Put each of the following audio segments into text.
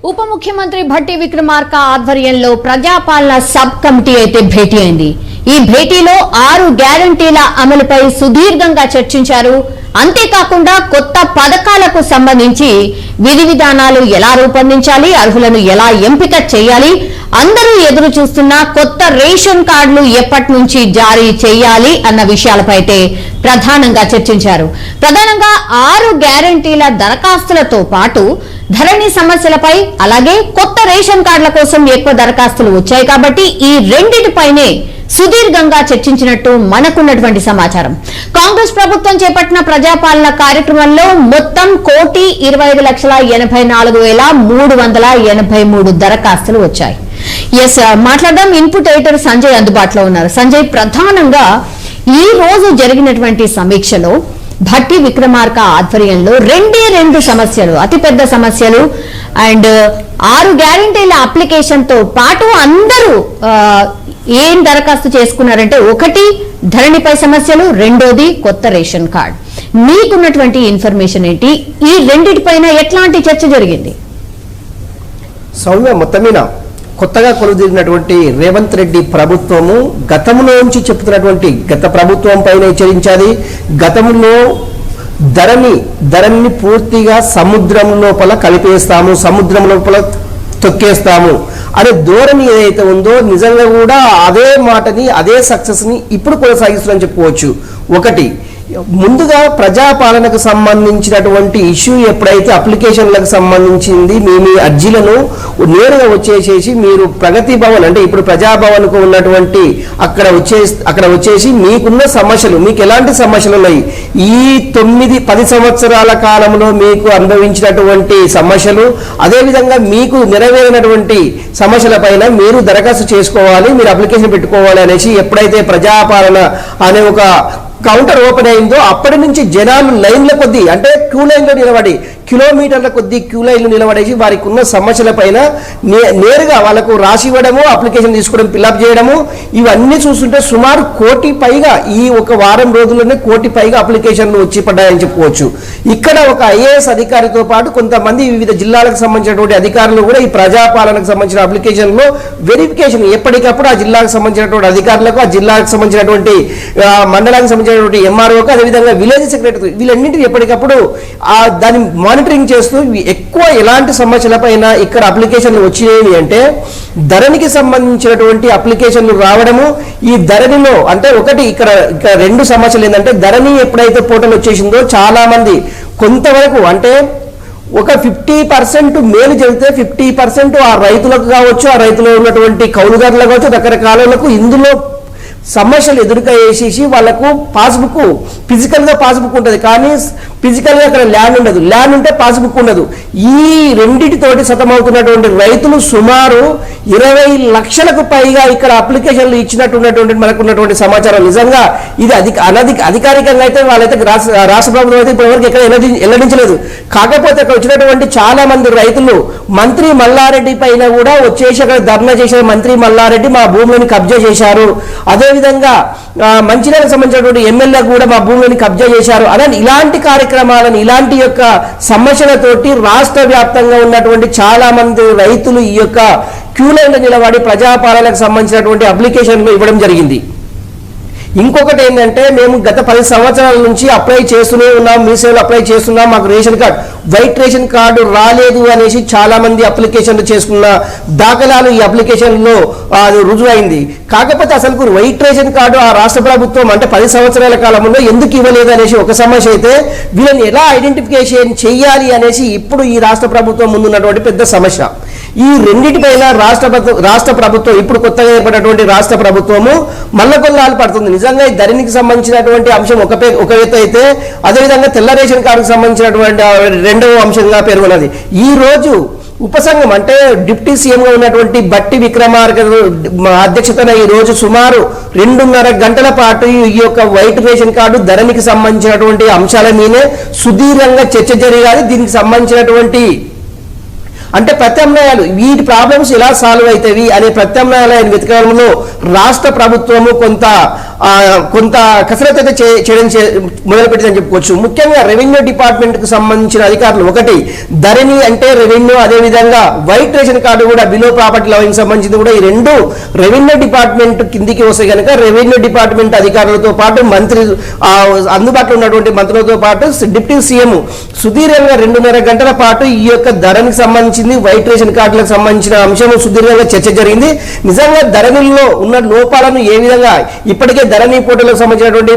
ఉప ముఖ్యమంత్రి భట్టి విక్రమార్క ఆధ్వర్యంలో ప్రజాపాలన సబ్ కమిటీ అయితే భేటీ అయింది. ఈ భేటీలో 6 గ్యారంటీల అమలుపై సుదీర్ఘంగా చర్చించారు. అంతేకాకుండా కొత్త పథకాలకు సంబంధించి విధి విధానాలు ఎలా రూపొందించాలి, అర్హులను ఎలా ఎంపిక చేయాలి, అందరూ ఎదురు చూస్తున్న కొత్త రేషన్ కార్డులు ఎప్పటి నుంచి జారీ చేయాలి అన్న విషయాలపై అయితే ప్రధానంగా చర్చించారు. ప్రధానంగా 6 గ్యారంటీల దరఖాస్తులతో పాటు ధరణి సమస్యలపై, అలాగే కొత్త రేషన్ కార్డుల కోసం ఎక్కువ దరఖాస్తులు వచ్చాయి కాబట్టి ఈ రెండింటిపైనే సుదీర్ఘంగా చర్చించినట్టు మనకున్నటువంటి సమాచారం. కాంగ్రెస్ ప్రభుత్వం చేపట్టిన ప్రజాపాలన కార్యక్రమంలో మొత్తం 1,25,84,383 దరఖాస్తులు వచ్చాయి. మాట్లాడదాం. ఇన్పుట్ ఎడిటర్ సంజయ్ అందుబాటులో ఉన్నారు. సంజయ్, ప్రధానంగా ఈ రోజు జరిగినటువంటి సమీక్షలో భట్టి విక్రమార్క ఆధ్వర్యంలో రెండు సమస్యలు, అతిపెద్ద సమస్యలు అండ్ 6 గ్యారంటీల అప్లికేషన్ తో పాటు అందరూ ఏం దరఖాస్తు చేసుకున్నారంటే, ఒకటి ధరణిపై సమస్యలు, రెండోది కొత్త రేషన్ కార్డ్. మీకున్నటువంటి ఇన్ఫర్మేషన్ ఏంటి? ఈ రెండిటిపైన ఎట్లాంటి చర్చ జరిగింది? సౌమ్య, మొత్తమీన కొత్తగా కొలుదిరినటువంటి రేవంత్ రెడ్డి ప్రభుత్వము గతంలో నుంచి చెప్తున్నటువంటి గత ప్రభుత్వం పైన హెచ్చరించాలి. గతంలో ధరణి పూర్తిగా సముద్రం లోపల కలిపేస్తాము, సముద్రం లోపల తొక్కేస్తాము అనే ధోరణి ఏదైతే ఉందో నిజంగా కూడా అదే మాటని, అదే సక్సెస్ ని ఇప్పుడు కొనసాగిస్తున్నారని చెప్పుకోవచ్చు. ఒకటి, ముందుగా ప్రజాపాలనకు సంబంధించినటువంటి ఇష్యూ ఎప్పుడైతే అప్లికేషన్లకు సంబంధించింది మీ అర్జీలను నేరుగా వచ్చేసేసి మీరు ప్రగతి భవన్ అంటే ఇప్పుడు ప్రజాభవన్కు ఉన్నటువంటి అక్కడ వచ్చేసి మీకున్న సమస్యలు, మీకు ఎలాంటి సమస్యలు ఉన్నాయి, ఈ 9-10 సంవత్సరాల కాలంలో మీకు అనుభవించినటువంటి సమస్యలు, అదేవిధంగా మీకు నెరవేరినటువంటి సమస్యల పైన మీరు దరఖాస్తు చేసుకోవాలి, మీరు అప్లికేషన్ పెట్టుకోవాలి అనేసి ఎప్పుడైతే ప్రజాపాలన అనే ఒక కౌంటర్ ఓపెన్ అయిందో అప్పటి నుంచి జనాలు లైన్ల కొద్దీ, అంటే క్యూ లైన్లో నిలబడి కిలోమీటర్ల కొద్దీ క్యూ లైన్లు నిలబడేసి వారికి ఉన్న సమస్యల పైన నేరుగా వాళ్ళకు రాసి ఇవ్వడము, అప్లికేషన్ తీసుకోవడం, ఫిల్అప్ చేయడము, ఇవన్నీ చూస్తుంటే సుమారు 1 కోటి పైగా ఈ ఒక వారం రోజుల్లోనే 1 కోటి పైగా అప్లికేషన్లు వచ్చి పడ్డాయని చెప్పుకోవచ్చు. ఇక్కడ ఒక ఐఏఎస్ అధికారితో పాటు కొంతమంది వివిధ జిల్లాలకు సంబంధించినటువంటి అధికారులు కూడా ఈ ప్రజాపాలనకు సంబంధించిన అప్లికేషన్లో వెరిఫికేషన్ ఎప్పటికప్పుడు ఆ జిల్లాకు సంబంధించినటువంటి అధికారులకు, ఆ జిల్లాకు సంబంధించినటువంటి మండలానికి సంబంధించినటువంటి ఎంఆర్ఓకు, అదేవిధంగా విలేజ్ సెక్రటరీ, వీళ్ళన్నింటినీ ఎప్పటికప్పుడు దాన్ని మానిటరింగ్ చేస్తూ ఎక్కువ ఎలాంటి సమస్యలపైన ఇక్కడ అప్లికేషన్లు వచ్చినాయి అంటే ధరణికి సంబంధించినటువంటి అప్లికేషన్లు రావడము. ఈ ధరణిలో అంటే ఒకటి ఇక్కడ 2 సమస్యలు ఏంటంటే, ధరణి ఎప్పుడైతే పోర్టల్ వచ్చేసిందో చాలా మంది కొంతవరకు అంటే ఒక 50% మేలు జరిగితే 50% ఆ రైతులకు కావచ్చు, ఆ రైతులో ఉన్నటువంటి కౌలుదారులకు కావచ్చు, రకరకాలకు ఇందులో సమస్యలు ఎదురుకేసేసి వాళ్ళకు పాస్బుక్ ఫిజికల్గా పాస్బుక్ ఉంటుంది, కానీ ఫిజికల్గా అక్కడ ల్యాండ్ ఉండదు, ల్యాండ్ ఉంటే పాస్బుక్ ఉండదు. ఈ రెండింటితోటి సతమవుతున్నటువంటి రైతులు సుమారు 20 లక్షలకు పైగా ఇక్కడ అప్లికేషన్లు ఇచ్చినట్టున్నటువంటి మనకున్నటువంటి సమాచారం. నిజంగా ఇది అధికారికంగా అయితే వాళ్ళైతే రాష్ట్ర ప్రభుత్వం అయితే ఇప్పటివరకు ఎక్కడ వెల్లడించలేదు. కాకపోతే అక్కడ వచ్చినటువంటి చాలా మంది రైతులు మంత్రి మల్లారెడ్డి పైన కూడా వచ్చేసి అక్కడ ధర్నా చేసిన మంత్రి మల్లారెడ్డి మా భూములను కబ్జా చేశారు, అదేవిధంగా మంచిర్యాలకు సంబంధించినటువంటి ఎమ్మెల్యే కూడా మా భూమిని కబ్జా చేశారు అలా ఇలాంటి కార్యక్రమాలను, ఇలాంటి యొక్క సమస్యలతోటి రాష్ట్ర వ్యాప్తంగా ఉన్నటువంటి చాలా మంది రైతులు ఈ యొక్క క్యూ లైన్లో నిలబడి ప్రజాపాలనకు సంబంధించినటువంటి అప్లికేషన్లు ఇవ్వడం జరిగింది. ఇంకొకటి ఏంటంటే, మేము గత 10 సంవత్సరాల నుంచి అప్లై చేస్తూనే ఉన్నాం, మీ సేవలు అప్లై చేస్తున్నాం, మాకు ration card, white ration card రాలేదు అనేసి చాలా మంది అప్లికేషన్లు చేసుకున్న దాఖలాలు ఈ అప్లికేషన్లో రుజువైంది. కాకపోతే అసలు వైట్ రేషన్ కార్డు ఆ రాష్ట్ర ప్రభుత్వం అంటే 10 సంవత్సరాల కాలంలో ఎందుకు ఇవ్వలేదు అనేసి ఒక సమస్య అయితే, వీళ్ళని ఎలా ఐడెంటిఫికేషన్ చేయాలి అనేసి ఇప్పుడు ఈ రాష్ట్ర ప్రభుత్వం ముందున్నటువంటి పెద్ద సమస్య. ఈ రెండింటిపైన రాష్ట్ర ప్రభుత్వం ఇప్పుడు కొత్తగా ఏర్పడినటువంటి రాష్ట్ర ప్రభుత్వము మల్లకొల్లాలు పడుతుంది. నిజంగా ఈ ధరణికి సంబంధించినటువంటి అంశం ఒక ఎత్తు అయితే, అదేవిధంగా తెల్ల రేషన్ కార్డుకు సంబంధించినటువంటి 2వ అంశంగా పేర్కొన్నది. ఈ రోజు ఉపసంఘం అంటే డిప్యూటీ సీఎంగా ఉన్నటువంటి భట్టి విక్రమార్క అధ్యక్షతన ఈ రోజు సుమారు 2.5 గంటల పాటు ఈ యొక్క వైట్ రేషన్ కార్డు ధరణికి సంబంధించినటువంటి అంశాల మీదే సుదీర్ఘంగా చర్చ జరగాలి. దీనికి సంబంధించినటువంటి అంటే ప్రత్యామ్నాయాలు వీటి ప్రాబ్లమ్స్ ఎలా సాల్వ్ అవుతాయి అనే ప్రత్యామ్నాయాలను వెతకడంలో రాష్ట్ర ప్రభుత్వము కొంత కసరత్తు అయితే చేయడం మొదలుపెట్టిందని చెప్పుకోవచ్చు. ముఖ్యంగా రెవెన్యూ డిపార్ట్మెంట్ కు సంబంధించిన అధికారులు ఒకటి ధరణి అంటే రెవెన్యూ, అదేవిధంగా వైట్ రేషన్ కార్డు కూడా బిలో ప్రాపర్టీ లావింగ్ సంబంధించింది కూడా ఈ రెండు రెవెన్యూ డిపార్ట్మెంట్ కిందికి వస్తే కనుక రెవెన్యూ డిపార్ట్మెంట్ అధికారులతో పాటు మంత్రి అందుబాటులో ఉన్నటువంటి మంత్రులతో పాటు డిప్యూటీ సీఎం సుదీర్ఘంగా 2.5 గంటల పాటు ఈ యొక్క ధరణికి సంబంధించింది వైట్ రేషన్ కార్డులకు సంబంధించిన అంశం సుదీర్ఘంగా చర్చ జరిగింది. నిజంగా ధరణిలో ఉన్న లోపాలను ఏ విధంగా ఇప్పటికే ధరణి పోర్టల్కి సంబంధించినటువంటి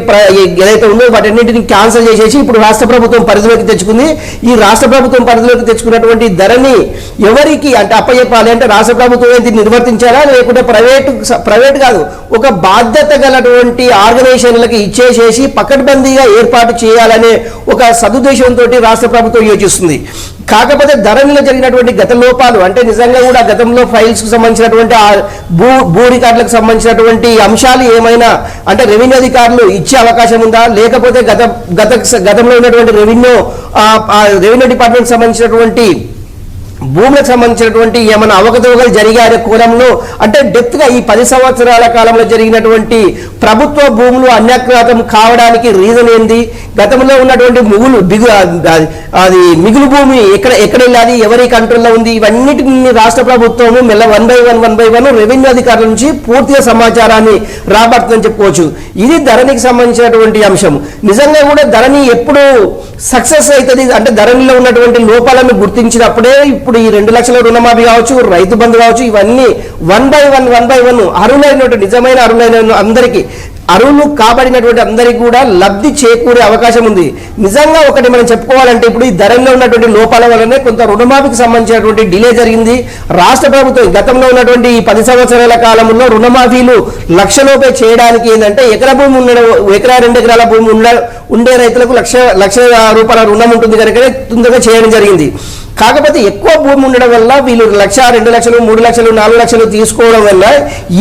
ఏదైతే ఉందో వాటన్నింటినీ క్యాన్సిల్ చేసేసి ఇప్పుడు రాష్ట్ర ప్రభుత్వం పరిధిలోకి తెచ్చుకుంది. ఈ రాష్ట్ర ప్రభుత్వం పరిధిలోకి తెచ్చుకున్నటువంటి ధరణి ఎవరికి అంటే అప్పచెప్పాలి అంటే రాష్ట్ర ప్రభుత్వం దీన్ని నిర్వర్తించాలా లేకుంటే ప్రైవేట్ కాదు ఒక బాధ్యత గలటువంటి ఆర్గనైజేషన్లకి ఇచ్చేసేసి పకడ్బందీగా ఏర్పాటు చేయాలనే ఒక సదుద్దేశంతో రాష్ట్ర ప్రభుత్వం యోచిస్తుంది. కాకపోతే ధరణిలో జరిగినటువంటి గత లోపాలు అంటే నిజంగా కూడా గతంలో ఫైల్స్ కు సంబంధించినటువంటి భూ రికార్డులకు సంబంధించినటువంటి అంశాలు ఏమైనా అంటే రెవెన్యూ అధికారులు ఇచ్చే అవకాశం ఉందా, లేకపోతే గతంలో ఉన్నటువంటి రెవెన్యూ డిపార్ట్మెంట్ సంబంధించినటువంటి భూములకు సంబంధించినటువంటి ఏమైనా అవకతవకలు జరిగారే కోణంలో అంటే డెప్త్ గా ఈ 10 సంవత్సరాల కాలంలో జరిగినటువంటి ప్రభుత్వ భూములు అన్యాక్రాంతం కావడానికి రీజన్ ఏంది, గతంలో ఉన్నటువంటి మిగులు భూమి ఎక్కడ వెళ్ళాలి, ఎవరి కంట్రోల్లో ఉంది, ఇవన్నిటిని రాష్ట్ర ప్రభుత్వము మెల్ల 1 by 1 రెవెన్యూ అధికారుల నుంచి పూర్తిగా సమాచారాన్ని రాబడుతుందని చెప్పుకోవచ్చు. ఇది ధరణికి సంబంధించినటువంటి అంశం. నిజంగా కూడా ధరణి ఎప్పుడు సక్సెస్ అవుతుంది అంటే ధరణిలో ఉన్నటువంటి లోపాలను గుర్తించినప్పుడే ఇప్పుడు ఈ 2 లక్షల రుణమాఫీ కావచ్చు, రైతు బంధు కావచ్చు, ఇవన్నీ 1 by 1 అర్హులైనటువంటి నిజమైన అర్హులైన అందరికీ అర్హులు కాబడినటువంటి అందరికీ కూడా లబ్ధి చేకూరే అవకాశం ఉంది. నిజంగా ఒకటి మనం చెప్పుకోవాలంటే ఇప్పుడు ఈ ధరల్లో ఉన్నటువంటి లోపాల వల్లనే కొంత రుణమాఫీకి సంబంధించినటువంటి డిలే జరిగింది. రాష్ట్ర ప్రభుత్వం గతంలో ఉన్నటువంటి ఈ 10 సంవత్సరాల కాలంలో రుణమాఫీలు లక్షలోపే చేయడానికి ఏంటంటే ఎకరా 2 ఎకరాల భూమి ఉండే రైతులకు లక్ష రూపాయల రుణం ఉంటుంది కనుక తొందరగా చేయడం జరిగింది. కాకపోతే ఎక్కువ భూమి ఉండడం వల్ల వీళ్ళు 1,00,000, 2,00,000, 3,00,000, 4,00,000 తీసుకోవడం వల్ల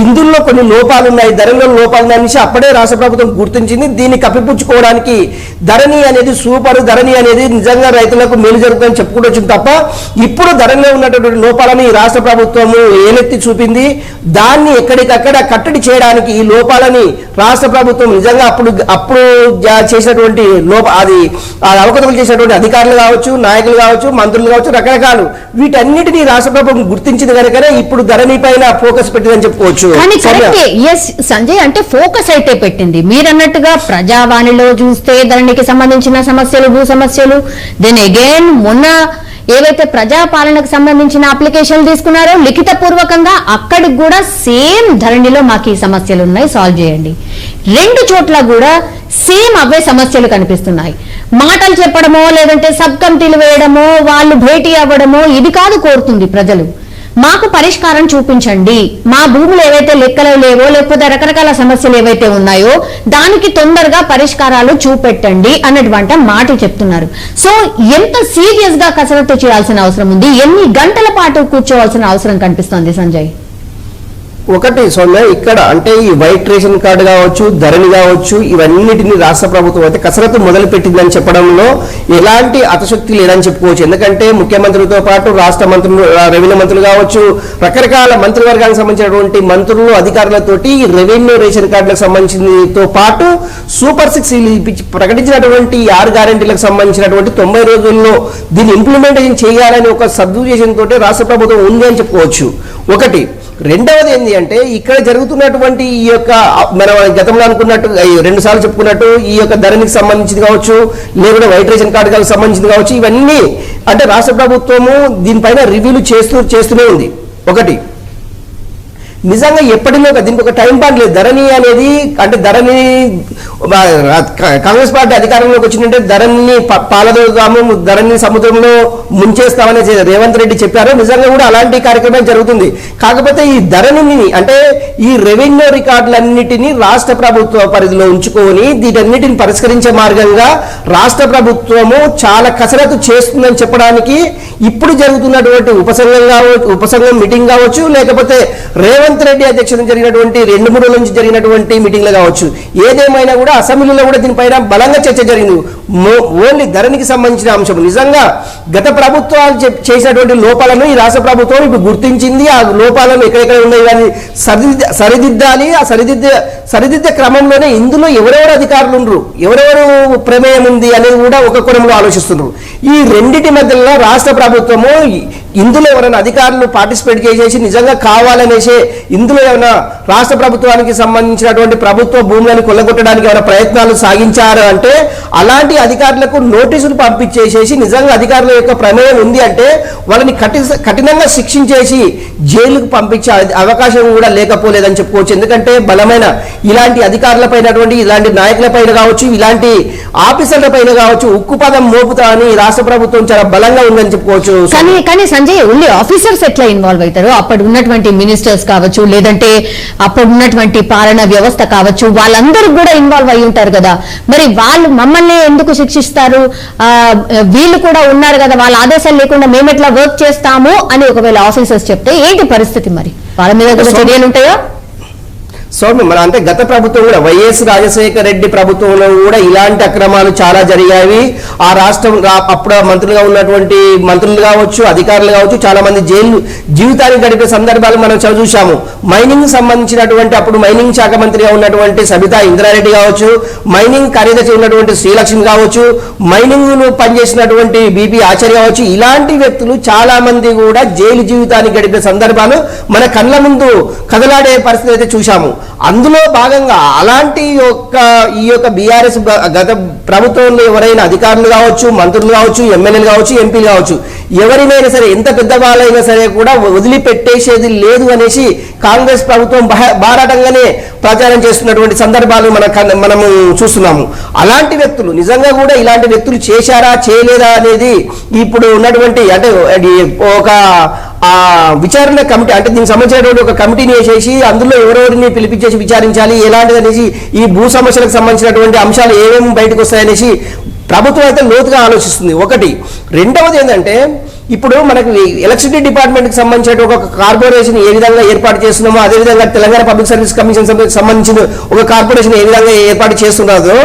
ఇందులో కొన్ని లోపాలు ఉన్నాయి, ధరలో లోపాలు ఉన్నాయని అప్పుడే రాష్ట్ర ప్రభుత్వం గుర్తించింది. దీన్ని కప్పిపుచ్చుకోవడానికి ధరణి అనేది ధరణి అనేది నిజంగా రైతులకు మేలు జరుగుతుందని చెప్పుకుంటూ వచ్చింది తప్ప ఇప్పుడు ధరణిలో ఉన్నటువంటి లోపాలను ఈ రాష్ట్ర ప్రభుత్వము ఏలెత్తి చూపింది. దాన్ని ఎక్కడికక్కడ కట్టడి చేయడానికి ఈ లోపాలని రాష్ట్ర ప్రభుత్వం నిజంగా అప్పుడు చేసినటువంటి అవకతవకలు చేసినటువంటి అధికారులు కావచ్చు, నాయకులు కావచ్చు, మంత్రులు కావచ్చు, రకరకాలు వీటన్నిటినీ రాష్ట్ర ప్రభుత్వం గుర్తించింది కనుకనే ఇప్పుడు ధరణి పైన ఫోకస్ పెట్టిందని చెప్పుకోవచ్చు. సంజయ్ అంటే ఫోకస్ అయితే పెట్టింది మీరు అన్నట్టుగా ప్రజావాణిలో చూస్తే ధరణికి సంబంధించిన సమస్యలు, భూ సమస్యలు, దెన్ అగైన్ మొన్న ఏవైతే ప్రజాపాలనకు సంబంధించిన అప్లికేషన్లు తీసుకున్నారో లిఖిత పూర్వకంగా అక్కడికి కూడా సేమ్ ధరణిలో మాకు ఈ సమస్యలు ఉన్నాయి, సాల్వ్ చేయండి. 2 చోట్ల కూడా సేమ్ అవే సమస్యలు కనిపిస్తున్నాయి. మాటలు చెప్పడమో లేదంటే సబ్ కమిటీలు వేయడమో వాళ్ళు భేటీ అవ్వడమో ఇది కాదు కోరుతుంది ప్రజలు. మాకు పరిష్కారం చూపించండి, మా భూములు ఏవైతే లెక్కలో లేవో లేకపోతే రకరకాల సమస్యలు ఏవైతే ఉన్నాయో దానికి తొందరగా పరిష్కారాలు చూపెట్టండి అన్నటువంటి మాట చెప్తున్నారు. సో ఎంత సీరియస్ గా కసరత్తు చేయాల్సిన అవసరం ఉంది, ఎన్ని గంటల పాటు కూర్చోవాల్సిన అవసరం కనిపిస్తోంది సంజయ్? ఒకటి సౌమ్య ఇక్కడ అంటే ఈ వైట్ రేషన్ కార్డు కావచ్చు, ధరణి కావచ్చు, ఇవన్నిటిని రాష్ట్ర ప్రభుత్వం అయితే కసరత్తు మొదలు పెట్టిందని చెప్పడంలో ఎలాంటి అతశక్తి లేదని చెప్పుకోవచ్చు. ఎందుకంటే ముఖ్యమంత్రితో పాటు రాష్ట్ర మంత్రులు, రెవెన్యూ మంత్రులు కావచ్చు, రకరకాల మంత్రివర్గానికి సంబంధించినటువంటి మంత్రులు, అధికారులతోటి రెవెన్యూ రేషన్ కార్డులకు సంబంధించినతో పాటు సూపర్ 6 ప్రకటించినటువంటి 6 గ్యారెంటీలకు సంబంధించినటువంటి 90 రోజుల్లో దీన్ని ఇంప్లిమెంటేషన్ చేయాలని ఒక సదుద్దేశంతో రాష్ట్ర ప్రభుత్వం ఉంది అని చెప్పుకోవచ్చు. ఒకటి. రెండవది ఏంటి అంటే ఇక్కడ జరుగుతున్నటువంటి ఈ యొక్క మనం గతంలో అనుకున్నట్టు 2 సార్లు చెప్పుకున్నట్టు ఈ యొక్క ధరణికి సంబంధించింది కావచ్చు, లేకుంటే వైట్ రేషన్ కార్డు సంబంధించింది కావచ్చు, ఇవన్నీ అంటే రాష్ట్ర ప్రభుత్వము దీనిపైన రివ్యూలు చేస్తూనే ఉంది. ఒకటి నిజంగా ఎప్పటిలో దీనికి ఒక టైం బాండ్ లేదు. ధరణి అనేది అంటే ధరణి కాంగ్రెస్ పార్టీ అధికారంలోకి వచ్చిందంటే ధరణిని పాలదోదాము, ధరణి సముద్రంలో ముంచేస్తామని రేవంత్ రెడ్డి చెప్పారు. నిజంగా కూడా అలాంటి కార్యక్రమం జరుగుతుంది. కాకపోతే ఈ ధరణిని అంటే ఈ రెవెన్యూ రికార్డులన్నిటినీ రాష్ట్ర ప్రభుత్వ పరిధిలో ఉంచుకొని వీటన్నిటిని పరిష్కరించే మార్గంగా రాష్ట్ర ప్రభుత్వము చాలా కసరత్తు చేస్తుందని చెప్పడానికి ఇప్పుడు జరుగుతున్నటువంటి ఉపసంఘం మీటింగ్ కావచ్చు, లేకపోతే రేవంత్ రేవంత్ రెడ్డి అధ్యక్షతన జరిగినటువంటి 2-3 రోజుల నుంచి జరిగినటువంటి మీటింగ్లు కావచ్చు, ఏదేమైనా కూడా అసెంబ్లీలో కూడా దీనిపైన బలంగా చర్చ జరిగింది. ఓన్లీ ధరణికి సంబంధించిన అంశం నిజంగా గత ప్రభుత్వాలు చేసినటువంటి లోపాలను ఈ రాష్ట్ర ప్రభుత్వం ఇప్పుడు గుర్తించింది. ఆ లోపాలను ఎక్కడెక్కడ ఉన్నాయి కానీ సరిదిద్దాలి. ఆ సరిదిద్దే క్రమంలోనే ఇందులో ఎవరెవరు అధికారులు ఉండరు, ఎవరెవరు ప్రమేయం ఉంది అనేది కూడా ఒక కోణంలో ఆలోచిస్తున్నారు. ఈ రెండింటి మధ్యలో రాష్ట్ర ప్రభుత్వము ఇందులో ఎవరైనా అధికారులు పార్టిసిపేట్ చేసేసి నిజంగా కావాలనేసి ఇందులో ఏమైనా రాష్ట్ర ప్రభుత్వానికి సంబంధించినటువంటి ప్రభుత్వ భూములను కొల్లగొట్టడానికి ఏమైనా ప్రయత్నాలు సాగించారు అంటే అలాంటి అధికారులకు నోటీసులు పంపించేసేసి నిజంగా అధికారుల యొక్క ప్రమేయం ఉంది అంటే వాళ్ళని కఠినంగా శిక్షించేసి జైలుకు పంపించే అవకాశం కూడా లేకపోలేదని చెప్పుకోవచ్చు. ఎందుకంటే బలమైన ఇలాంటి అధికారులపైనటువంటి ఇలాంటి నాయకులపైన కావచ్చు, ఇలాంటి ఆఫీసర్లపైన కావచ్చు ఉక్కుపదం మోపుతా అని రాష్ట్ర ప్రభుత్వం చాలా బలంగా ఉందని చెప్పుకోవచ్చు. కానీ సంజయ్, ఓన్లీ ఆఫీసర్స్ ఎట్లా ఇన్వాల్వ్ అవుతారు? అప్పుడు ఉన్నటువంటి మినిస్టర్స్ కావచ్చు, లేదంటే అప్పుడు ఉన్నటువంటి పాలనా వ్యవస్థ కావచ్చు, వాళ్ళందరూ కూడా ఇన్వాల్వ్ అయి ఉంటారు కదా. మరి వాళ్ళు మమ్మల్ని ఎందుకు శిక్షిస్తారు? వీళ్ళు కూడా ఉన్నారు కదా, వాళ్ళ ఆదేశాలు లేకుండా మేము ఎట్లా వర్క్ చేస్తాము అని ఒకవేళ ఆఫీసర్స్ చెప్తే ఏంటి పరిస్థితి? మరి వాళ్ళ మీద కూడా చర్యలు ఉంటాయా? సౌమ్య, మన అంటే గత ప్రభుత్వం కూడా వైఎస్ రాజశేఖర రెడ్డి ప్రభుత్వంలో కూడా ఇలాంటి అక్రమాలు చాలా జరిగాయి. ఆ రాష్ట్రం అప్పుడు మంత్రులుగా ఉన్నటువంటి మంత్రులు కావచ్చు, అధికారులు కావచ్చు, చాలా మంది జైలు జీవితాన్ని గడిపే సందర్భాలు మనం చూసాము. మైనింగ్ సంబంధించినటువంటి అప్పుడు మైనింగ్ శాఖ మంత్రిగా ఉన్నటువంటి సబితా ఇంద్రారెడ్డి కావచ్చు, మైనింగ్ కార్యదర్శి ఉన్నటువంటి శ్రీలక్ష్మి కావచ్చు, మైనింగ్ పనిచేసినటువంటి బీపీ ఆచార్య కావచ్చు, ఇలాంటి వ్యక్తులు చాలా మంది కూడా జైలు జీవితాన్ని గడిపే సందర్భాలు మన కళ్ళ ముందు కదలాడే పరిస్థితి అయితే చూసాము. అందులో భాగంగా అలాంటి ఈ యొక్క బీఆర్ఎస్ గత ప్రభుత్వంలో ఎవరైనా అధికారులు కావచ్చు, మంత్రులు కావచ్చు, ఎమ్మెల్యేలు కావచ్చు, ఎంపీలు కావచ్చు, ఎవరినైనా సరే ఎంత పెద్దవాళ్ళైనా సరే కూడా వదిలిపెట్టేసేది లేదు అనేసి కాంగ్రెస్ ప్రభుత్వం బారాటంగానే ప్రచారం చేస్తున్నటువంటి సందర్భాలు మనము చూస్తున్నాము. అలాంటి వ్యక్తులు నిజంగా కూడా ఇలాంటి వ్యక్తులు చేశారా చేయలేదా అనేది ఇప్పుడు ఉన్నటువంటి అంటే ఒక విచారణ కమిటీ అంటే దీనికి సంబంధించినటువంటి ఒక కమిటీని వేసేసి అందులో ఎవరెవరిని పిలిపించేసి విచారించాలి ఎలాంటిది అనేసి ఈ భూ సమస్యలకు సంబంధించినటువంటి అంశాలు ఏమేమి బయటకు వస్తాయనేసి ప్రభుత్వం అయితే లోతుగా ఆలోచిస్తుంది. ఒకటి. రెండవది ఏంటంటే ఇప్పుడు మనకి ఎలక్ట్రిసిటీ డిపార్ట్మెంట్కి సంబంధించిన ఒక కార్పొరేషన్ ఏ విధంగా ఏర్పాటు చేస్తున్నామో అదేవిధంగా తెలంగాణ పబ్లిక్ సర్వీస్ కమిషన్ సంబంధించిన ఒక కార్పొరేషన్ ఏ విధంగా ఏర్పాటు చేస్తున్నదో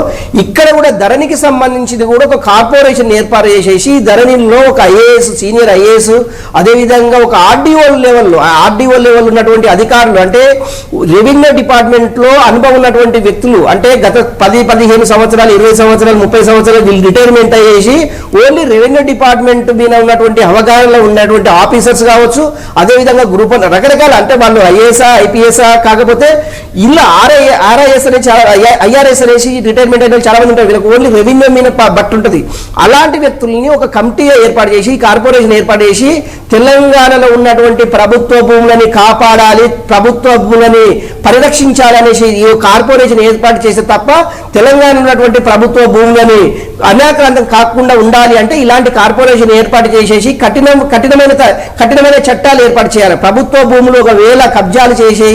ఇక్కడ కూడా ధరణికి సంబంధించింది కూడా ఒక కార్పొరేషన్ ఏర్పాటు చేసేసి ధరణిలో ఒక ఐఏఎస్, సీనియర్ ఐఏఎస్, అదేవిధంగా ఒక ఆర్డీఓ లెవెల్ ఉన్నటువంటి అధికారులు అంటే రెవెన్యూ డిపార్ట్మెంట్లో అనుభవం ఉన్నటువంటి వ్యక్తులు అంటే గత 10-15 సంవత్సరాలు 20 సంవత్సరాలు 30 సంవత్సరాలు వీళ్ళు రిటైర్మెంట్ అయ్యేసి ఓన్లీ రెవెన్యూ డిపార్ట్మెంట్ మీద ఉన్నటువంటి అవగాహనలో ఉన్నటువంటి ఆఫీసర్స్ కావచ్చు, అదేవిధంగా గ్రూప్ రకరకాల అంటే వాళ్ళు ఐఏఎస్ఆ ఐపీఎస్ఆ కాకపోతే ఇలా ఆర్ఐఎస్ అనే ఐఆర్ఎస్ అనేసి రిటైర్మెంట్ అయిన చాలా మంది ఉంటారు. వీళ్ళకి ఓన్లీ రెవెన్యూ మీద బట్టి ఉంటుంది. అలాంటి వ్యక్తుల్ని ఒక కమిటీ ఏర్పాటు చేసి కార్పొరేషన్ ఏర్పాటు చేసి తెలంగాణలో ఉన్నటువంటి ప్రభుత్వ భూములని కాపాడాలి, ప్రభుత్వ భూములని పరిరక్షించాలనేసి ఈ కార్పొరేషన్ ఏర్పాటు చేస్తే తప్ప తెలంగాణ ఉన్నటువంటి ప్రభుత్వ భూములని అన్యాక్రాంతం కాకుండా ఉండాలి అంటే ఇలాంటి కార్పొరేషన్ ఏర్పాటు చేసేసి కఠినమైన చట్టాలు ఏర్పాటు చేయాలి. ప్రభుత్వ భూములు ఒకవేళ కబ్జాలు చేసి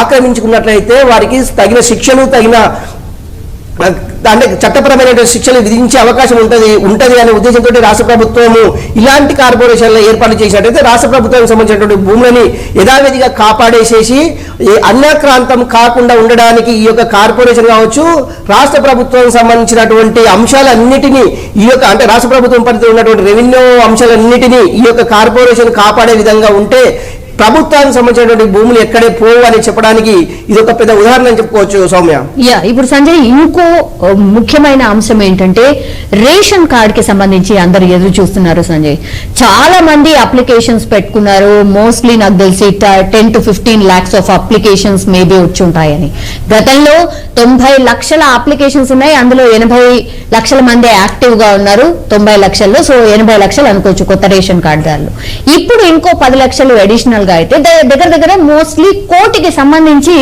ఆక్రమించుకున్నట్లయితే వారికి తగిన శిక్షలు అంటే చట్టపరమైన శిక్షలు విధించే అవకాశం ఉంటది అనే ఉద్దేశంతో రాష్ట్ర ప్రభుత్వము ఇలాంటి కార్పొరేషన్లు ఏర్పాటు చేసినట్టయితే రాష్ట్ర ప్రభుత్వానికి సంబంధించినటువంటి భూములని యథావిధిగా కాపాడేసేసి అన్యాక్రాంతం కాకుండా ఉండడానికి ఈ యొక్క కార్పొరేషన్ కావచ్చు రాష్ట్ర ప్రభుత్వానికి సంబంధించినటువంటి అంశాలన్నిటినీ ఈ యొక్క అంటే రాష్ట్ర ప్రభుత్వం పరిధిలో ఉన్నటువంటి రెవెన్యూ అంశాలన్నిటినీ ఈ యొక్క కార్పొరేషన్ కాపాడే విధంగా ఉంటే ప్రభుత్వానికి సంబంధించినటువంటి భూములు ఎక్కడే పోవు అని చెప్పడానికి ఇది ఒక పెద్ద ఉదాహరణ అని చెప్పుకోవచ్చు. సౌమ్య, ఇప్పుడు సంజయ్ ఇంకో ముఖ్యమైన అంశం ఏంటంటే రేషన్ కార్డ్ కి సంబంధించి అందరు ఎదురు చూస్తున్నారు. సంజయ్, చాలా మంది అప్లికేషన్స్ పెట్టుకున్నారు. మోస్ట్లీ నాకు తెలిసి 10 to 15 lakhs of applications maybe వచ్చి ఉంటాయని. గతంలో 90 లక్షల అప్లికేషన్స్ ఉన్నాయి, అందులో 80 లక్షల మంది యాక్టివ్ గా ఉన్నారు 90 లక్షల్లో. సో 80 లక్షలు అనుకోవచ్చు కొత్త రేషన్ కార్డుదారులు. ఇప్పుడు ఇంకో 10 లక్షలు అడిషనల్ గా అయితే దగ్గర మోస్ట్లీ 1 కోటికి సంబంధించి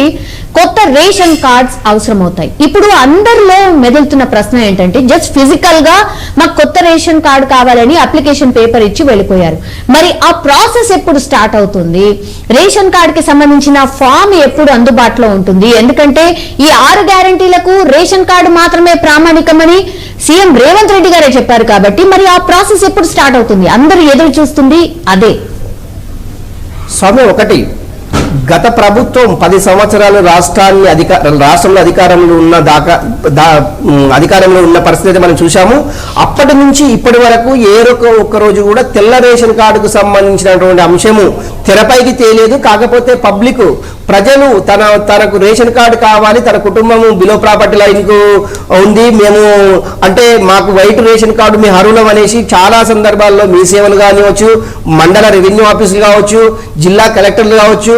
కొత్త రేషన్ కార్డ్స్ అవసరం అవుతాయి. ఇప్పుడు అందరిలో మెదులుతున్న ప్రశ్న ఏంటంటే జస్ట్ ఫిజికల్ గా మాకు కొత్త రేషన్ కార్డు కావాలని అప్లికేషన్ పేపర్ ఇచ్చి వెళ్ళిపోయారు. మరి ఆ ప్రాసెస్ ఎప్పుడు స్టార్ట్ అవుతుంది? రేషన్ కార్డు కి సంబంధించిన ఫామ్ ఎప్పుడు అందుబాటులో ఉంటుంది? ఎందుకంటే ఈ 6 గ్యారంటీలకు రేషన్ కార్డు మాత్రమే ప్రామాణికమని సీఎం రేవంత్ రెడ్డి గారే చెప్పారు. కాబట్టి మరి ఆ ప్రాసెస్ ఎప్పుడు స్టార్ట్ అవుతుంది? అందరూ ఎదురు చూస్తుంది అదే. స్వామి, ఒకటి గత ప్రభుత్వం 10 సంవత్సరాలు రాష్ట్రంలో అధికారంలో ఉన్న అధికారంలో ఉన్న పరిస్థితి మనం చూసాము. అప్పటి నుంచి ఇప్పటి వరకు ఒక్క రోజు కూడా తెల్ల రేషన్ కార్డుకు సంబంధించినటువంటి అంశము తెరపైకి తేలేదు. కాకపోతే పబ్లిక్ ప్రజలు తనకు రేషన్ కార్డు కావాలి, తన కుటుంబము బిలో ప్రాపర్టీ లైన్కు ఉంది, మేము అంటే మాకు వైట్ రేషన్ కార్డు మీ అర్హులం అనేసి చాలా సందర్భాల్లో మీ సేవలు కానివచ్చు, మండల రెవెన్యూ ఆఫీసులు కావచ్చు, జిల్లా కలెక్టర్లు కావచ్చు,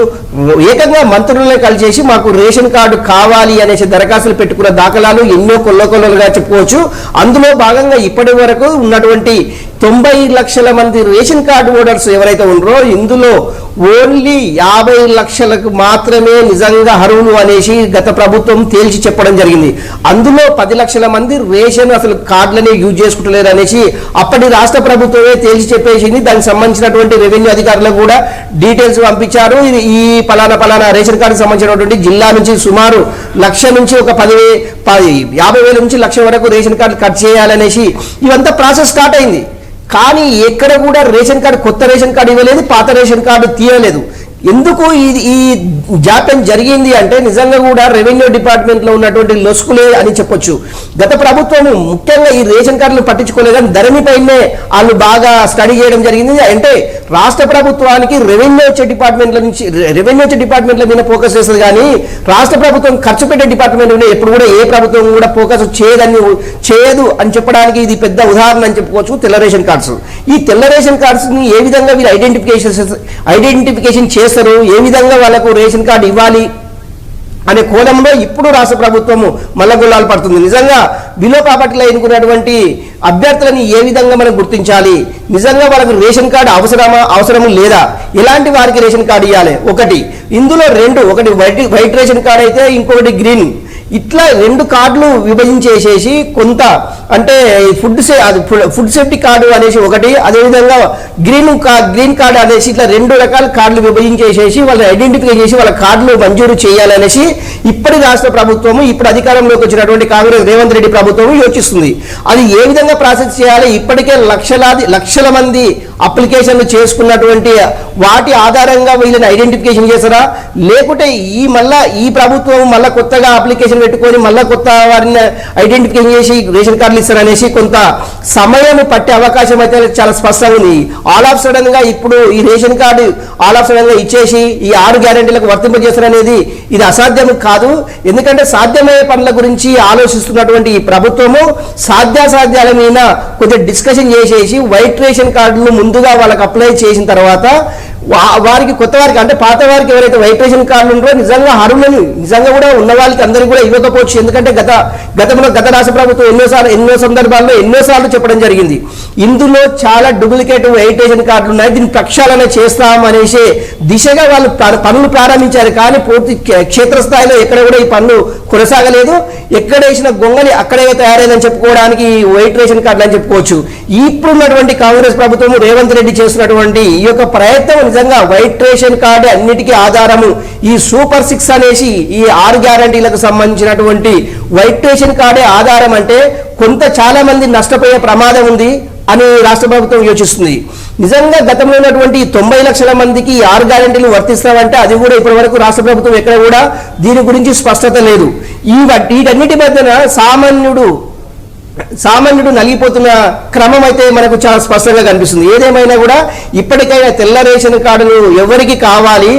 ఏకంగా మంత్రులనే కలిసేసి మాకు రేషన్ కార్డు కావాలి అనేసి దరఖాస్తులు పెట్టుకున్న దాఖలాలు ఎన్నో కొల్లకొల్లలుగా చెప్పుకోవచ్చు. అందులో భాగంగా ఇప్పటి వరకు ఉన్నటువంటి 90 లక్షల మంది రేషన్ కార్డు ఓటర్స్ ఎవరైతే ఉన్నారో ఇందులో ఓన్లీ 50 లక్షలకు మాత్రమే నిజంగా అర్హులు అనేసి గత ప్రభుత్వం తేల్చి చెప్పడం జరిగింది. అందులో 10 లక్షల మంది రేషన్ అసలు కార్డులనే యూజ్ చేసుకుంటలేరు అనేసి అప్పటి రాష్ట్ర ప్రభుత్వమే తేల్చి చెప్పేసింది. దానికి సంబంధించినటువంటి రెవెన్యూ అధికారులకు కూడా డీటెయిల్స్ పంపించారు. ఈ పలానా రేషన్ కార్డుకి సంబంధించినటువంటి జిల్లా నుంచి సుమారు 1,00,000 నుంచి ఒక 50,000 నుంచి 1,00,000 వరకు రేషన్ కార్డు కట్ చేయాలనేసి ఇవంతా ప్రాసెస్ స్టార్ట్ అయింది. కానీ ఎక్కడ కూడా రేషన్ కార్డు కొత్త రేషన్ కార్డు ఇవ్వలేదు, పాత రేషన్ కార్డు తీయలేదు. ఎందుకు ఈ జాప్యం జరిగింది అంటే నిజంగా కూడా రెవెన్యూ డిపార్ట్మెంట్లో ఉన్నటువంటి లొసుకులే అని చెప్పొచ్చు. గత ప్రభుత్వం ముఖ్యంగా ఈ రేషన్ కార్డులు పట్టించుకోలేదు, కానీ ధరణిపైనే వాళ్ళు బాగా స్టడీ చేయడం జరిగింది. అంటే రాష్ట్ర ప్రభుత్వానికి రెవెన్యూ వచ్చే డిపార్ట్మెంట్ల మీద ఫోకస్ చేస్తుంది, కానీ రాష్ట్ర ప్రభుత్వం ఖర్చు పెట్టే డిపార్ట్మెంట్ మీద ఎప్పుడు కూడా ఏ ప్రభుత్వం కూడా ఫోకస్ చేయదు అని చెప్పడానికి ఇది పెద్ద ఉదాహరణ అని చెప్పుకోవచ్చు. తెల్ల రేషన్ కార్డ్స్, ఈ తెల్ల రేషన్ కార్డ్స్ ని ఏ విధంగా వీళ్ళు ఐడెంటిఫికేషన్ చేస్తారు, ఏ విధంగా వాళ్ళకు రేషన్ కార్డు ఇవ్వాలి అనే కోణంలో ఇప్పుడు రాష్ట్ర ప్రభుత్వము మల్లగుల్లాలు పడుతుంది. నిజంగా బిలో ప్రాపర్టీలో ఎన్నుకున్నటువంటి అభ్యర్థులని ఏ విధంగా మనం గుర్తించాలి, నిజంగా వాళ్ళకు రేషన్ కార్డు అవసరము లేదా, ఎలాంటి వారికి రేషన్ కార్డు ఇవ్వాలి, ఇందులో ఒకటి వైట్ రేషన్ కార్డు అయితే ఇంకొకటి గ్రీన్, ఇట్లా 2 కార్డులు విభజించేసేసి కొంత అంటే ఫుడ్ సేఫ్టీ కార్డు అనేసి ఒకటి, అదేవిధంగా గ్రీన్ కార్డు అనేసి ఇట్లా 2 రకాల కార్డులు విభజించేసేసి వాళ్ళని ఐడెంటిఫై చేసి వాళ్ళ కార్డులు మంజూరు చేయాలనేసి ఇప్పటి రాష్ట్ర ప్రభుత్వము ఇప్పుడు అధికారంలోకి వచ్చినటువంటి కాంగ్రెస్ రేవంత్ రెడ్డి ప్రభుత్వం యోచిస్తుంది. అది ఏ విధంగా ప్రాసెస్ చేయాలి, ఇప్పటికే లక్షల మంది అప్లికేషన్లు చేసుకున్నటువంటి వాటి ఆధారంగా వీళ్ళని ఐడెంటిఫికేషన్ చేస్తారా, లేకుంటే ఈ ప్రభుత్వం మళ్ళా కొత్తగా అప్లికేషన్ పెట్టుకొని మళ్ళా కొత్త వారిని ఐడెంటిఫికేషన్ చేసి రేషన్ కార్డులు ఇస్తారనేసి కొంత సమయం పట్టే అవకాశం అయితే చాలా స్పష్టంగా ఉంది. ఆల్ ఆఫ్ సడన్ గా ఇప్పుడు ఈ ration card all of sudden గా ఇచ్చేసి ఈ 6 గ్యారెంటీలకు వర్తింపజేస్తారనేది ఇది అసాధ్యం కాదు. ఎందుకంటే సాధ్యమయ్యే పనుల గురించి ఆలోచిస్తున్నటువంటి ఈ ప్రభుత్వము సాధ్యాసాధ్యాల మీద కొంచెం డిస్కషన్ చేసేసి వైట్ రేషన్ కార్డులు ముందుగా వాళ్ళకి అప్లై చేసిన తర్వాత వారికి కొత్త వారికి అంటే పాత వారికి ఎవరైతే వైట్ రేషన్ కార్డులు ఉంటారో నిజంగా అర్హులని నిజంగా కూడా ఉన్న వాళ్ళకి అందరికీ కూడా ఇవ్వకపోవచ్చు. ఎందుకంటే గత రాష్ట్ర ప్రభుత్వం ఎన్నో సందర్భాల్లో ఎన్నోసార్లు చెప్పడం జరిగింది, ఇందులో చాలా డూప్లికేట్ వైట్ రేషన్ కార్డులు ఉన్నాయి, దీన్ని ప్రక్షాళన చేస్తామనేసి దిశగా వాళ్ళు పనులు ప్రారంభించారు. కానీ పూర్తి క్షేత్రస్థాయిలో ఎక్కడ కూడా ఈ పనులు కొనసాగలేదు. ఎక్కడ వేసిన గొంగలి అక్కడే తయారైందని చెప్పుకోవడానికి వైట్ రేషన్ కార్డులు అని చెప్పుకోవచ్చు. ఇప్పుడున్నటువంటి కాంగ్రెస్ ప్రభుత్వం రేవంత్ రెడ్డి చేస్తున్నటువంటి ఈ యొక్క ప్రయత్నం నిజంగా వైట్ రేషన్ కార్డు అన్నిటికీ ఆధారము. ఈ సూపర్ 6 అనేసి ఈ 6 గ్యారంటీలకు సంబంధించినటువంటి వైట్ రేషన్ కార్డే ఆధారం అంటే చాలా మంది నష్టపోయే ప్రమాదం ఉంది అని రాష్ట్ర ప్రభుత్వం యోచిస్తుంది. నిజంగా గతంలో ఉన్నటువంటి 90 లక్షల మందికి 6 గ్యారెంటీలు వర్తిస్తామంటే అది కూడా ఇప్పటి వరకు రాష్ట్ర ప్రభుత్వం ఎక్కడ కూడా దీని గురించి స్పష్టత లేదు. వీటన్నిటి మధ్యన సామాన్యుడు నలిగిపోతున్న క్రమం అయితే మనకు చాలా స్పష్టంగా కనిపిస్తుంది. ఏదేమైనా కూడా ఇప్పటికైనా తెల్ల రేషన్ కార్డులు ఎవరికి కావాలి,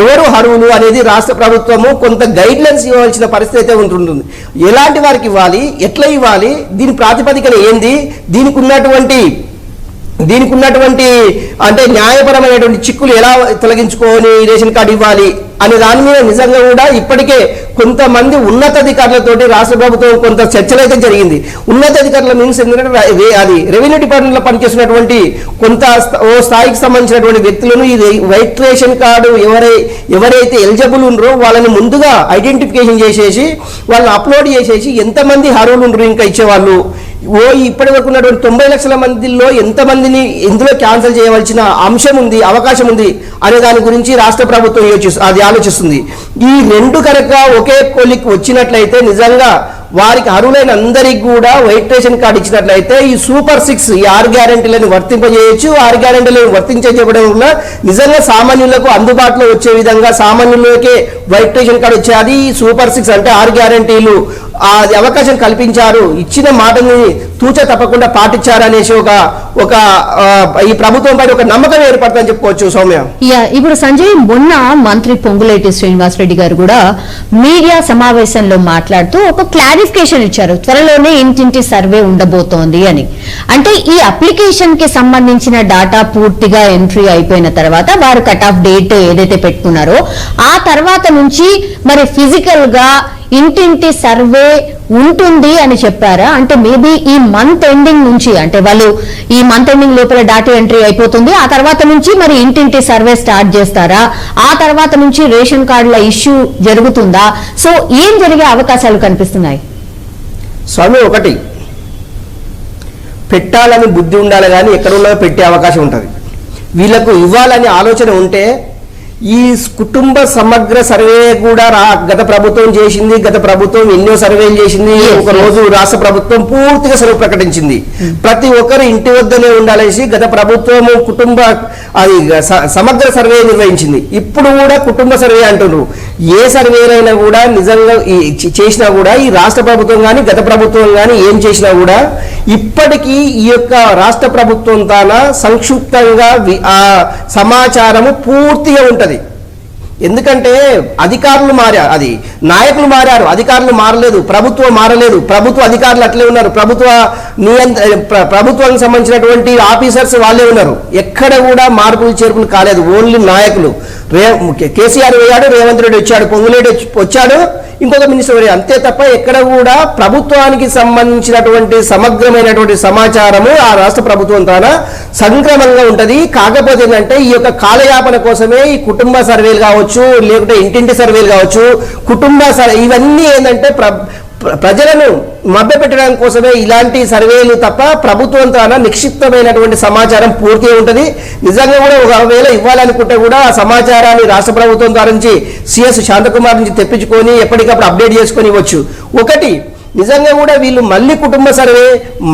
ఎవరు అర్హులు అనేది రాష్ట్ర ప్రభుత్వము కొంత గైడ్ లైన్స్ ఇవ్వాల్సిన పరిస్థితి అయితే ఉంటుంటుంది. ఎలాంటి వారికి ఇవ్వాలి, ఎట్లా ఇవ్వాలి, దీని ప్రాతిపదికన ఏంది, దీనికి ఉన్నటువంటి అంటే న్యాయపరమైనటువంటి చిక్కులు ఎలా తొలగించుకొని రేషన్ కార్డు ఇవ్వాలి అనే దాని మీద నిజంగా కూడా ఇప్పటికే కొంతమంది ఉన్నతాధికారులతోటి రాష్ట్ర ప్రభుత్వం కొంత చర్చలు అయితే జరిగింది. ఉన్నతాధికారుల మీన్స్ ఎందుకంటే అది రెవెన్యూ డిపార్ట్మెంట్ లో పనిచేస్తున్నటువంటి కొంత స్థాయికి సంబంధించినటువంటి వ్యక్తులను ఈ వైట్ రేషన్ కార్డు ఎవరైతే ఎలిజిబుల్ ఉన్నారో వాళ్ళని ముందుగా ఐడెంటిఫికేషన్ చేసేసి వాళ్ళని అప్లోడ్ చేసేసి ఎంతమంది అర్హులు ఉండరు ఇంకా ఇచ్చేవాళ్ళు, ఇప్పటి వరకు ఉన్నటువంటి 90 లక్షల మందిలో ఎంతమందిని ఇందులో క్యాన్సిల్ చేయవలసిన అంశం ఉంది, అవకాశం ఉంది అనే దాని గురించి రాష్ట్ర ప్రభుత్వం ఆలోచిస్తుంది. ఈ 2 కనుక ఒకే కొలిక్ వచ్చినట్లయితే నిజంగా వారికి అర్హులైన అందరికి కూడా వైట్ రేషన్ కార్డు ఇచ్చినట్లయితే ఈ సూపర్ 6 ఈ 6 గ్యారెంటీలను వర్తింపజేయచ్చు. 6 గ్యారెంటీలను వర్తించబడడం వల్ల నిజంగా సామాన్యులకు అందుబాటులో వచ్చే విధంగా సామాన్యులకే వైట్ రేషన్ కార్డు వచ్చేది. ఈ సూపర్ 6 అంటే 6 గ్యారెంటీలు అది అవకాశం కల్పించారు, ఇచ్చిన మాటని తూచ తప్పకుండా పాటించారనేసి ఒక ఈ ప్రభుత్వం పైన ఒక నమ్మకం ఏర్పడుతుందని చెప్పుకోవచ్చు. సౌమ్య, ఇప్పుడు సంజయ్, మొన్న మంత్రి పొంగులేటి శ్రీనివాసరెడ్డి గారు కూడా మీడియా సమావేశంలో మాట్లాడుతూ ఒక క్లారిఫికేషన్ ఇచ్చారు, త్వరలోనే ఇంటింటి సర్వే ఉండబోతోంది అని. అంటే ఈ అప్లికేషన్ కి సంబంధించిన డాటా పూర్తిగా ఎంట్రీ అయిపోయిన తర్వాత వారు కట్ ఆఫ్ డేట్ ఏదైతే పెట్టుకున్నారో ఆ తర్వాత నుంచి మరి ఫిజికల్ గా ఇంటింటి సర్వే ఉంటుంది అని చెప్పారా? అంటే మేబీ ఈ మంత్ ఎండింగ్ నుంచి, అంటే వాళ్ళు ఈ మంత్ ఎండింగ్ లోపల డాటా ఎంట్రీ అయిపోతుంది, ఆ తర్వాత నుంచి మరి ఇంటింటి సర్వే స్టార్ట్ చేస్తారా? ఆ తర్వాత నుంచి రేషన్ కార్డుల ఇష్యూ జరుగుతుందా? సో ఏం జరిగే అవకాశాలు కనిపిస్తున్నాయి? స్వామి, ఒకటి పెట్టాలని బుద్ధి ఉండాలి కానీ ఎక్కడున్నా పెట్టే అవకాశం ఉంటుంది. వీళ్ళకు ఇవ్వాలని ఆలోచన ఉంటే ఈ కుటుంబ సమగ్ర సర్వే కూడా గత ప్రభుత్వం చేసింది. గత ప్రభుత్వం ఎన్నో సర్వేలు చేసింది. ఒక రోజు రాష్ట్ర ప్రభుత్వం పూర్తిగా సెలవు ప్రకటించింది. ప్రతి ఒక్కరు ఇంటి వద్దనే ఉండాలేసి గత ప్రభుత్వం కుటుంబ అది సమగ్ర సర్వే నిర్వహించింది. ఇప్పుడు కూడా కుటుంబ సర్వే అంటున్నారు. ఏ సర్వేలైనా కూడా నిజంగా చేసినా కూడా ఈ రాష్ట్ర ప్రభుత్వం కానీ గత ప్రభుత్వం కానీ ఏం చేసినా కూడా ఇప్పటికీ ఈ యొక్క రాష్ట్ర ప్రభుత్వం తాన సంక్షిప్తంగా ఆ సమాచారము పూర్తిగా ఉంటది. ఎందుకంటే అధికారులు మారారు, అది నాయకులు మారారు, అధికారులు మారలేదు, ప్రభుత్వం మారలేదు, ప్రభుత్వ అధికారులు అట్లే ఉన్నారు, ప్రభుత్వానికి సంబంధించినటువంటి ఆఫీసర్స్ వాళ్ళే ఉన్నారు. ఎక్కడ కూడా మార్పులు చేర్పులు కాలేదు. ఓన్లీ నాయకులు. కేసీఆర్ పోయాడు, రేవంత్ రెడ్డి వచ్చాడు, పొంగులేటి వచ్చాడు, ఇంకొక మినిస్టర్ పోయాడు, అంతే తప్ప ఎక్కడ కూడా ప్రభుత్వానికి సంబంధించినటువంటి సమగ్రమైనటువంటి సమాచారము ఆ రాష్ట్ర ప్రభుత్వం తాన సంక్రమంగా ఉంటది. కాకపోతే ఏంటంటే ఈ యొక్క కాలయాపన కోసమే ఈ కుటుంబ సర్వేలు కావచ్చు, లేకుంటే ఇంటింటి సర్వేలు కావచ్చు, ఇవన్నీ ఏంటంటే ప్రజలను మభ్యపెట్టడం కోసమే ఇలాంటి సర్వేలు తప్ప ప్రభుత్వం తాన నిక్షిప్తమైనటువంటి సమాచారం పూర్తిగా ఉంటుంది. నిజంగా కూడా ఒకవేళ ఇవ్వాలనుకుంటే కూడా ఆ సమాచారాన్ని రాష్ట్ర ప్రభుత్వం ద్వారా నుంచి సిఎస్ శాంతకుమార్ నుంచి తెప్పించుకొని ఎప్పటికప్పుడు అప్డేట్ చేసుకొని ఇవ్వచ్చు. ఒకటి నిజంగా కూడా వీళ్ళు మళ్ళీ కుటుంబ సర్వే,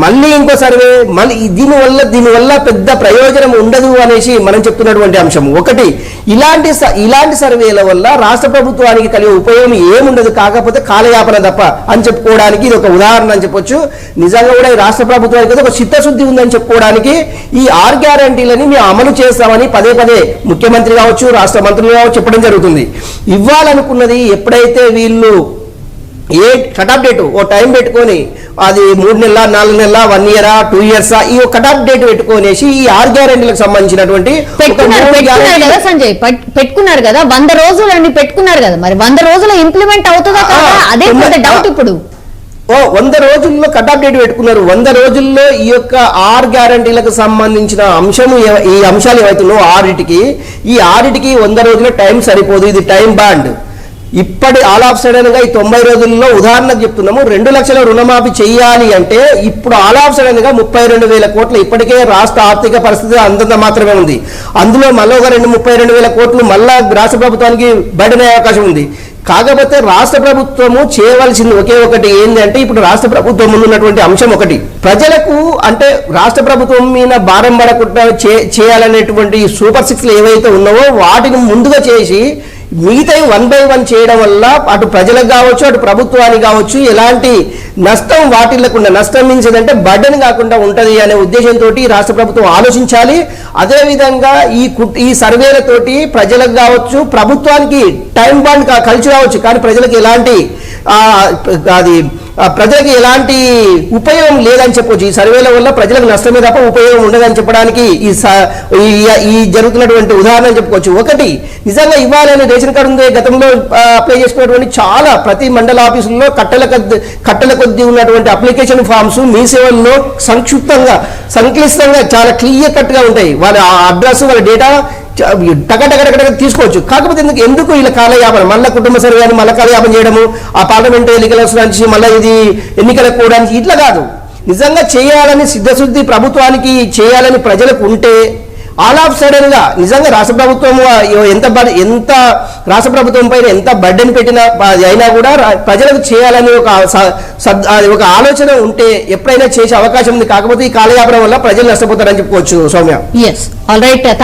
మళ్ళీ ఇంకో సర్వే, మళ్ళీ దీనివల్ల పెద్ద ప్రయోజనం ఉండదు అనేసి మనం చెప్తున్నటువంటి అంశం. ఒకటి ఇలాంటి సర్వేల వల్ల రాష్ట్ర ప్రభుత్వానికి కలిగే ఉపయోగం ఏముండదు, కాకపోతే కాలయాపన తప్ప అని చెప్పుకోవడానికి ఇది ఒక ఉదాహరణ అని చెప్పొచ్చు. నిజంగా కూడా ఈ రాష్ట్ర ప్రభుత్వానికి ఒక చిత్తశుద్ధి ఉందని చెప్పుకోవడానికి ఈ 6 గ్యారంటీలని మేము అమలు చేస్తామని పదే పదే ముఖ్యమంత్రి కావచ్చు, రాష్ట్ర మంత్రులు కావచ్చు చెప్పడం జరుగుతుంది. ఇవ్వాలనుకున్నది ఎప్పుడైతే వీళ్ళు కట్ ఆఫ్ డేట్ ఓ టైం పెట్టుకొని అది 3 నెలల 4 నెలల 1 year 2 years ఈ కట్ ఆఫ్ డేట్ పెట్టుకునేసి ఈ 6 గ్యారెంటీలకు సంబంధించినటువంటి సంజయ్ పెట్టుకున్నారు కదా, 100 రోజులు అని పెట్టుకున్నారు కదా, మరి 100 రోజులు ఇంప్లిమెంట్ అవుతుందా కదా? అదే డౌట్. ఇప్పుడు 100 రోజుల్లో కట్ ఆఫ్ డేట్ పెట్టుకున్నారు. 100 రోజుల్లో ఈ యొక్క 6 గ్యారెంటీలకు సంబంధించిన ఈ అంశాలు ఏవైతున్నాయో ఈ ఆడిటికి 100 రోజుల టైం సరిపోదు. ఇది టైం బాండ్. ఇప్పటి ఆల్ ఆఫ్ సడన్ గా ఈ 90 రోజుల్లో ఉదాహరణకు చెప్తున్నాము, 2 లక్షల రుణమాఫీ చేయాలి అంటే ఇప్పుడు ఆల్ ఆఫ్ సడన్ గా 32,000 కోట్లు ఇప్పటికే రాష్ట్ర ఆర్థిక పరిస్థితి అంతంత మాత్రమే ఉంది. అందులో మళ్ళీ ఒక 32,000 కోట్లు మళ్ళా రాష్ట్ర ప్రభుత్వానికి బయటనే అవకాశం ఉంది. కాకపోతే రాష్ట్ర ప్రభుత్వము చేయవలసింది ఒకే ఒకటి ఏంటంటే ఇప్పుడు రాష్ట్ర ప్రభుత్వం ముందున్నటువంటి అంశం ఒకటి, ప్రజలకు అంటే రాష్ట్ర ప్రభుత్వం మీద భారం పడకుండా చేయాలనేటువంటి సూపర్ 6 ఏవైతే ఉన్నావో వాటిని ముందుగా చేసి మిగతా 1 by 1 చేయడం వల్ల అటు ప్రజలకు కావచ్చు అటు ప్రభుత్వానికి కావచ్చు ఎలాంటి నష్టం వాటిల్లకుండా, నష్టం మీన్స్ ఏంటంటే బర్డెన్ కాకుండా ఉంటది అనే ఉద్దేశంతో రాష్ట్ర ప్రభుత్వం ఆలోచించాలి. అదేవిధంగా ఈ సర్వేలతోటి ప్రజలకు కావచ్చు ప్రభుత్వానికి టైం బాండ్ కలిసి కావచ్చు, కానీ ప్రజలకు ఎలాంటి ప్రజలకు ఎలాంటి ఉపయోగం లేదని చెప్పొచ్చు. ఈ సర్వేల వల్ల ప్రజలకు నష్టమే తప్ప ఉపయోగం ఉండదని చెప్పడానికి ఈ జరుగుతున్నటువంటి ఉదాహరణ చెప్పుకోవచ్చు. ఒకటి నిజంగా ఇవ్వాలని రేషన్ కార్డు ఉంది, గతంలో అప్లై చేసుకున్నటువంటి చాలా ప్రతి మండల ఆఫీసుల్లో కట్టల కొద్ది ఉన్నటువంటి అప్లికేషన్ ఫామ్స్ మీ సేవల్లో సంక్లిష్టంగా చాలా క్లియర్ కట్ గా ఉంటాయి. వాళ్ళ అడ్రస్ వాళ్ళ డేటా టగటగటగట తీసుకోవచ్చు. కాకపోతే ఎందుకు ఇలా కాలయాపన, మళ్ళీ కుటుంబ సర్వే అని మళ్ళీ కాలయాపన చేయడము, ఆ పార్లమెంట్ ఎన్నికల నుంచి మళ్ళీ ఇది ఎన్నికలకు పోవడానికి ఇట్లా కాదు. నిజంగా చేయాలని సిద్ధశుద్ధి ప్రభుత్వానికి చేయాలని ప్రజలకు ఉంటే ఆల్ ఆఫ్ సడన్ గా నిజంగా రాష్ట్ర ప్రభుత్వం ఎంత రాష్ట్ర ప్రభుత్వం పైన ఎంత బర్డెన్ పెట్టినా అయినా కూడా ప్రజలకు చేయాలని ఒక ఆలోచన ఉంటే ఎప్పుడైనా చేసే అవకాశం ఉంది. కాకపోతే ఈ కాలయాపన వల్ల ప్రజలు నష్టపోతారని చెప్పుకోవచ్చు సౌమ్య. Yes, all right.